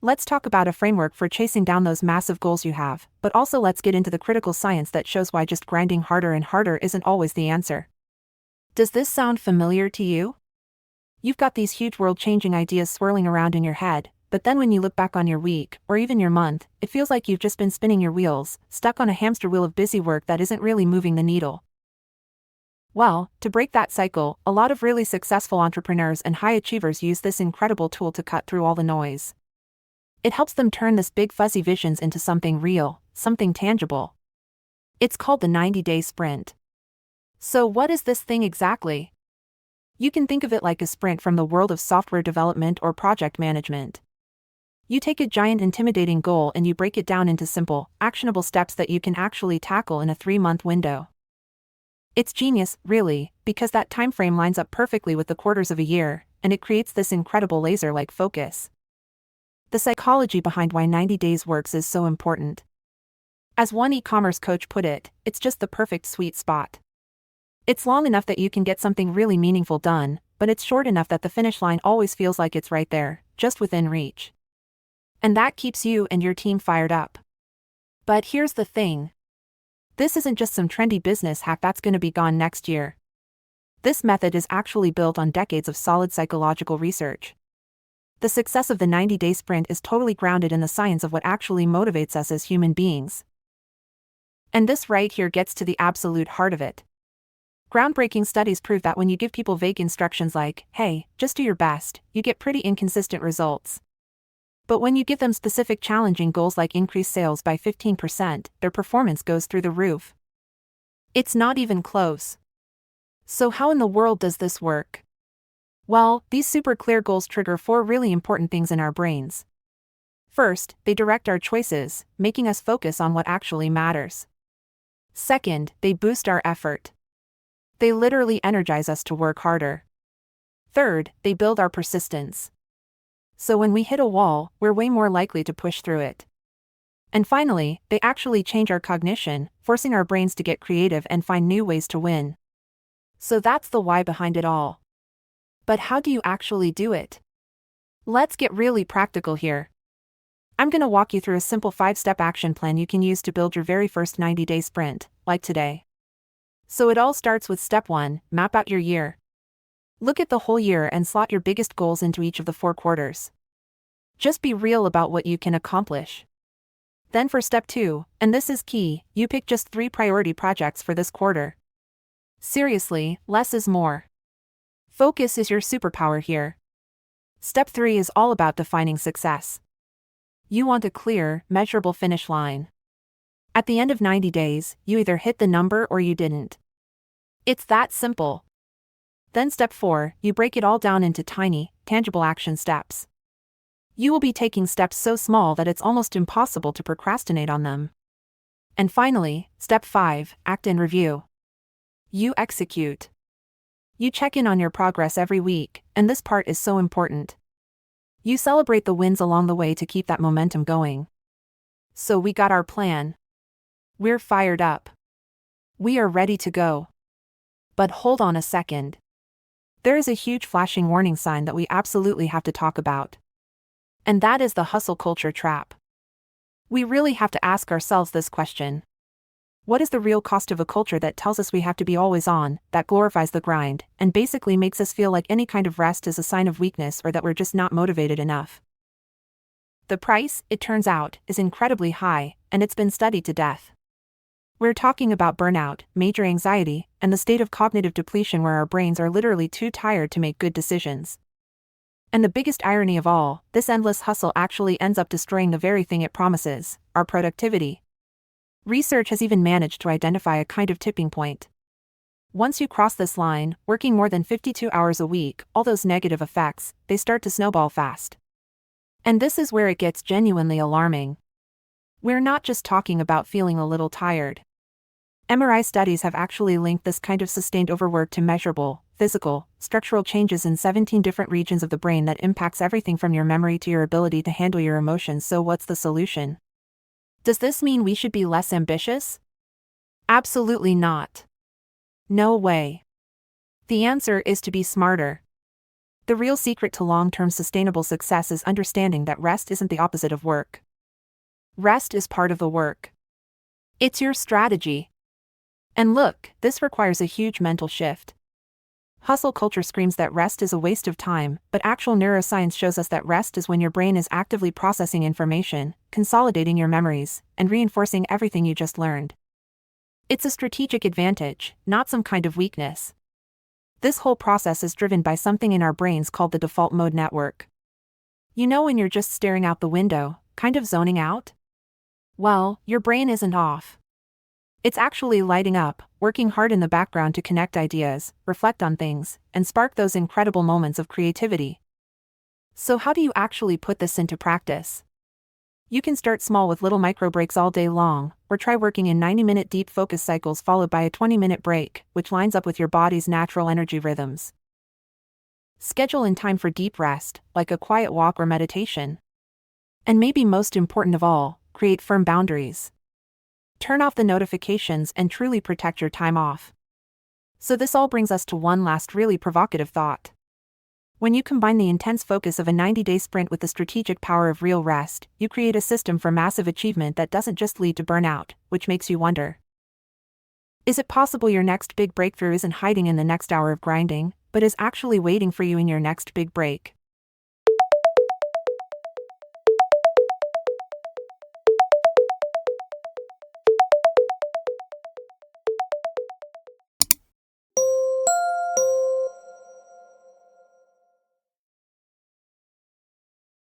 Let's talk about a framework for chasing down those massive goals you have, but also let's get into the critical science that shows why just grinding harder and harder isn't always the answer. Does this sound familiar to you? You've got these huge world-changing ideas swirling around in your head, but then when you look back on your week, or even your month, it feels like you've just been spinning your wheels, stuck on a hamster wheel of busy work that isn't really moving the needle. Well, to break that cycle, a lot of really successful entrepreneurs and high achievers use this incredible tool to cut through all the noise. It helps them turn this big fuzzy visions into something real, something tangible. It's called the 90-day sprint. So what is this thing exactly? You can think of it like a sprint from the world of software development or project management. You take a giant intimidating goal and you break it down into simple, actionable steps that you can actually tackle in a 3-month window. It's genius, really, because that time frame lines up perfectly with the quarters of a year, and it creates this incredible laser-like focus. The psychology behind why 90 days works is so important. As one e-commerce coach put it, it's just the perfect sweet spot. It's long enough that you can get something really meaningful done, but it's short enough that the finish line always feels like it's right there, just within reach. And that keeps you and your team fired up. But here's the thing. This isn't just some trendy business hack that's going to be gone next year. This method is actually built on decades of solid psychological research. The success of the 90-day sprint is totally grounded in the science of what actually motivates us as human beings. And this right here gets to the absolute heart of it. Groundbreaking studies prove that when you give people vague instructions like, hey, just do your best, you get pretty inconsistent results. But when you give them specific challenging goals like increase sales by 15%, their performance goes through the roof. It's not even close. So how in the world does this work? Well, these super clear goals trigger 4 really important things in our brains. First, they direct our choices, making us focus on what actually matters. Second, they boost our effort. They literally energize us to work harder. Third, they build our persistence. So when we hit a wall, we're way more likely to push through it. And finally, they actually change our cognition, forcing our brains to get creative and find new ways to win. So that's the why behind it all. But how do you actually do it? Let's get really practical here. I'm going to walk you through a simple 5-step action plan you can use to build your very first 90-day sprint, like today. So it all starts with step 1, map out your year. Look at the whole year and slot your biggest goals into each of the 4 quarters. Just be real about what you can accomplish. Then for step 2, and this is key, you pick just 3 priority projects for this quarter. Seriously, less is more. Focus is your superpower here. Step 3 is all about defining success. You want a clear, measurable finish line. At the end of 90 days, you either hit the number or you didn't. It's that simple. Then step 4, you break it all down into tiny, tangible action steps. You will be taking steps so small that it's almost impossible to procrastinate on them. And finally, step 5, act and review. You execute. You check in on your progress every week, and this part is so important. You celebrate the wins along the way to keep that momentum going. So we got our plan. We're fired up. We are ready to go. But hold on a second. There is a huge flashing warning sign that we absolutely have to talk about. And that is the hustle culture trap. We really have to ask ourselves this question. What is the real cost of a culture that tells us we have to be always on, that glorifies the grind, and basically makes us feel like any kind of rest is a sign of weakness or that we're just not motivated enough? The price, it turns out, is incredibly high, and it's been studied to death. We're talking about burnout, major anxiety, and the state of cognitive depletion where our brains are literally too tired to make good decisions. And the biggest irony of all, this endless hustle actually ends up destroying the very thing it promises, our productivity. Research has even managed to identify a kind of tipping point. Once you cross this line, working more than 52 hours a week, all those negative effects, they start to snowball fast. And this is where it gets genuinely alarming. We're not just talking about feeling a little tired. MRI studies have actually linked this kind of sustained overwork to measurable, physical, structural changes in 17 different regions of the brain that impacts everything from your memory to your ability to handle your emotions. So what's the solution? Does this mean we should be less ambitious? Absolutely not. No way. The answer is to be smarter. The real secret to long-term sustainable success is understanding that rest isn't the opposite of work. Rest is part of the work. It's your strategy. And look, this requires a huge mental shift. Hustle culture screams that rest is a waste of time, but actual neuroscience shows us that rest is when your brain is actively processing information, consolidating your memories, and reinforcing everything you just learned. It's a strategic advantage, not some kind of weakness. This whole process is driven by something in our brains called the default mode network. You know when you're just staring out the window, kind of zoning out? Well, your brain isn't off. It's actually lighting up, working hard in the background to connect ideas, reflect on things, and spark those incredible moments of creativity. So how do you actually put this into practice? You can start small with little micro breaks all day long, or try working in 90-minute deep focus cycles followed by a 20-minute break, which lines up with your body's natural energy rhythms. Schedule in time for deep rest, like a quiet walk or meditation. And maybe most important of all, create firm boundaries. Turn off the notifications and truly protect your time off. So this all brings us to one last really provocative thought. When you combine the intense focus of a 90-day sprint with the strategic power of real rest, you create a system for massive achievement that doesn't just lead to burnout, which makes you wonder. Is it possible your next big breakthrough isn't hiding in the next hour of grinding, but is actually waiting for you in your next big break?